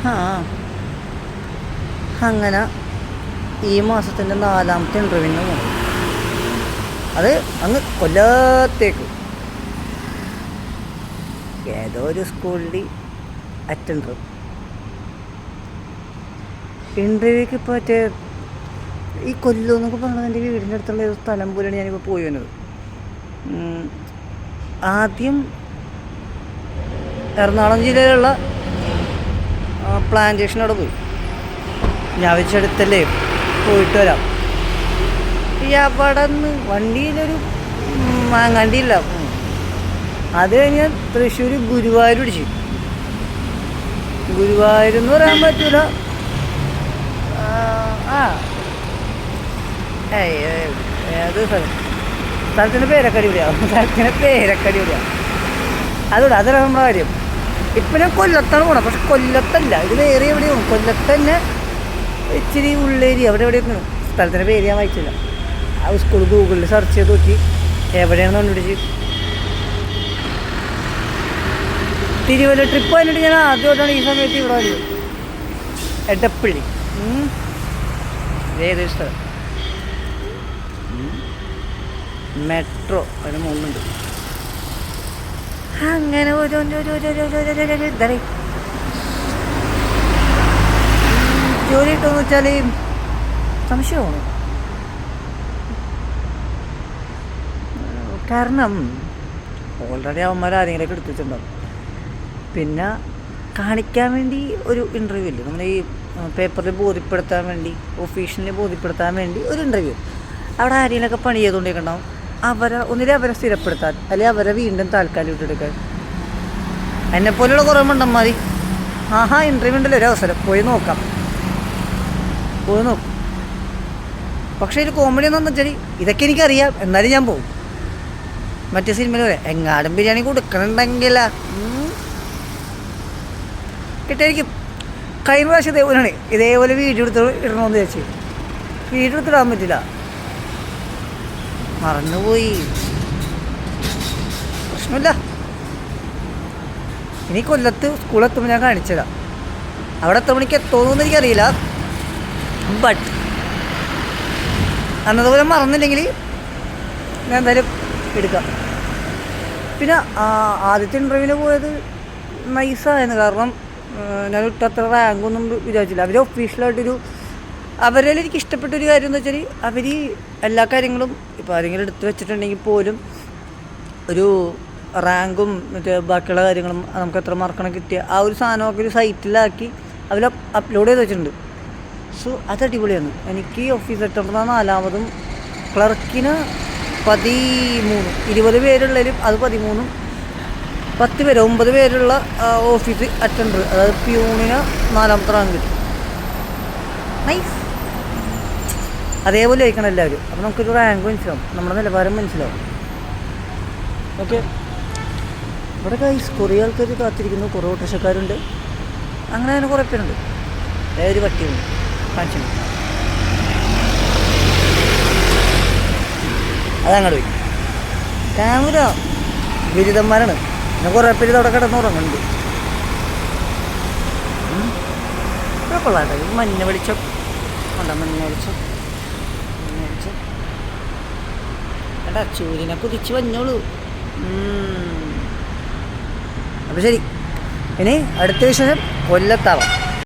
ആ അങ്ങനെ ഈ മാസത്തിൻ്റെ 4ാമത്തെ ഇൻ്റർവ്യൂവിന് പോകും. അത് അങ്ങ് കൊല്ലത്തേക്ക് ഏതോ ഒരു സ്കൂളിൽ അറ്റൻഡർ ഇൻ്റർവ്യൂക്ക് ഇപ്പോൾ മറ്റേ ഈ കൊല്ലം എന്നൊക്കെ പറഞ്ഞത് എൻ്റെ വീടിൻ്റെ അടുത്തുള്ള ഒരു സ്ഥലം പോലെയാണ് ഞാനിപ്പോൾ പോയി വന്നത്. ആദ്യം എറണാകുളം ജില്ലയിലുള്ള പ്ലാന്റേഷൻ അവിടെ പോയി. ഞാൻ വെച്ചെടുത്തല്ലേ പോയിട്ട് വരാം. ഈ അവിടെ നിന്ന് വണ്ടിയിലൊരു മാങ്ങാണ്ടിയില്ല. അത് കഴിഞ്ഞ് തൃശ്ശൂർ ഗുരുവായൂർ പിടിച്ചു. ഗുരുവായൂരെന്ന് പറയാൻ പറ്റൂല. ഏത് സ്ഥലത്തിൻ്റെ പേരക്കടി വിടുക, അതുകൂടെ അതാണ് നമ്മുടെ കാര്യം. ഇപ്പം ഞാൻ കൊല്ലത്താണ് പോകണം. പക്ഷെ കൊല്ലത്തല്ല, ഇത് വേറെ എവിടെയാണ്. കൊല്ലത്ത് തന്നെ ഇച്ചിരി ഉള്ളേരി അവിടെ എവിടെയൊക്കെ സ്ഥലത്തിൻ്റെ പേര് ഞാൻ വായിച്ചില്ല. ആ സ്കൂൾ ഗൂഗിളിൽ സെർച്ച് ചെയ്ത് നോക്കി എവിടെയാണെന്ന് കണ്ടുപിടിച്ച് തിരുവല്ല ട്രിപ്പ് വന്നിട്ട് ഞാൻ ആദ്യമായിട്ടാണ് ഈ സമയത്ത് ഇവിടെ വന്നത്. എടപ്പള്ളി ഏതൊരു സ്ഥലം മെട്രോ അതിന് മുന്നുണ്ട്. അങ്ങനെ ജോലി കിട്ടുമെന്ന് വെച്ചാൽ സംശയമാണ്. കാരണം ഓൾറെഡി അവന്മാർ ആരെങ്കിലുമൊക്കെ എടുത്തു വെച്ചിട്ടുണ്ടാവും. പിന്നെ കാണിക്കാൻ വേണ്ടി ഒരു ഇൻ്റർവ്യൂ ഇല്ലേ, നമ്മൾ ഈ പേപ്പറിൽ ബോധ്യപ്പെടുത്താൻ വേണ്ടി, ഒഫീഷ്യലിനെ ബോധ്യപ്പെടുത്താൻ വേണ്ടി ഒരു ഇൻ്റർവ്യൂ. അവിടെ ആരെങ്കിലുമൊക്കെ പണി ചെയ്തുകൊണ്ടിരിക്കണ്ടാവും. ഒന്നിലെ സ്ഥിരപ്പെടുത്താൻ, അല്ലെങ്കിൽ അവരെ വീണ്ടും താൽക്കാലം ഇട്ടെടുക്കാൻ. എന്നെപ്പോലെയുള്ള കുറേ മണ്ടന്മാർ ഇൻ്റർവ്യൂ ഉണ്ടല്ലോ ഒരു അവസരം, പോയി നോക്കും. പക്ഷേ ഒരു കോമഡി എന്താണെന്ന് വെച്ചാൽ ഇതൊക്കെ എനിക്കറിയാം, എന്നാലും ഞാൻ പോകും. മറ്റേ സിനിമയിൽ പറയാം, എങ്ങാടും ബിരിയാണി കൊടുക്കണുണ്ടെങ്കിലാ കിട്ടായിരിക്കും. കഴിഞ്ഞ പ്രാവശ്യം ഇതേപോലെ വീഡിയോ എടുത്ത് ഇടണമെന്ന് വിചാരിച്ചു. വീഡിയോ എടുത്തിടാൻ പറ്റില്ല, മറന്നുപോയി. പ്രശ്നമില്ല, ഇനി കൊല്ലത്ത് സ്കൂളെത്തുമ്പോൾ ഞാൻ കാണിച്ചതാണ്. അവിടെ എത്ര മണിക്ക് എത്തുമെന്നൊന്നും എനിക്കറിയില്ല. ബട്ട് അന്നതുപോലെ മറന്നില്ലെങ്കിൽ ഞാൻ എന്തായാലും എടുക്കാം. പിന്നെ ആദ്യത്തെ ഇൻ്റർവ്യൂവിന് പോയത് നൈസായിരുന്നു. കാരണം ഞാൻ അത്ര റാങ്കൊന്നും വിചാരിച്ചില്ല. അവർ ഒഫീഷ്യലായിട്ടൊരു അവരിൽ എനിക്ക് ഇഷ്ടപ്പെട്ടൊരു കാര്യം എന്ന് വെച്ചാൽ അവർ എല്ലാ കാര്യങ്ങളും ഇപ്പോൾ ആരെങ്കിലും എടുത്തു വെച്ചിട്ടുണ്ടെങ്കിൽ പോലും ഒരു റാങ്കും മറ്റേ ബാക്കിയുള്ള കാര്യങ്ങളും നമുക്ക് എത്ര മാർക്കാണ് കിട്ടിയ ആ ഒരു സാധനമൊക്കെ ഒരു സൈറ്റിലാക്കി അവർ അപ്ലോഡ് ചെയ്ത് വെച്ചിട്ടുണ്ട്. സോ അത് അടിപൊളിയാണ്. എനിക്ക് ഓഫീസ് അറ്റൻഡർ 4ാമതും ക്ലർക്കിന് 13, 20 പേരുള്ളതിലും അത് 13, 10 പേര് 9 പേരുള്ള ഓഫീസ് അറ്റൻഡർ, അതായത് പ്യൂണിന് 4ാമത്തെ റാങ്ക് കിട്ടും. നൈസ്. അതേപോലെ ആയിരിക്കണം എല്ലാവരും. അപ്പോൾ നമുക്കൊരു റാങ്ക് മനസ്സിലാവും, നമ്മുടെ നിലവാരം മനസ്സിലാവും. ഓക്കെ, ഇവിടെ ഗൈസ് കുറേ ആൾക്കാർ കാത്തിരിക്കുന്നു, കുറേ ഓട്ടോറിക്ഷക്കാരുണ്ട്, അങ്ങനെ കുറേ പേരുണ്ട്. ഒരു പട്ടിയുണ്ട് കാണിച്ചു, അതങ്ങോട്ട് പോയി. ക്യാമറ ബിരുദന്മാരാണ്. പിന്നെ കുറേ പേര് അവിടെ കിടന്നുറങ്ങുന്നുണ്ട്. കൊള്ളാട്ടെ. മഞ്ഞ വെളിച്ചം ഉണ്ടോ? മഞ്ഞ വെളിച്ചം എടാ, ചൂരിനെ കുതിച്ച് വന്നോളൂ. അപ്പോൾ ശരി, ഇനി അടുത്ത വിശേഷം കൊല്ലത്താവാം.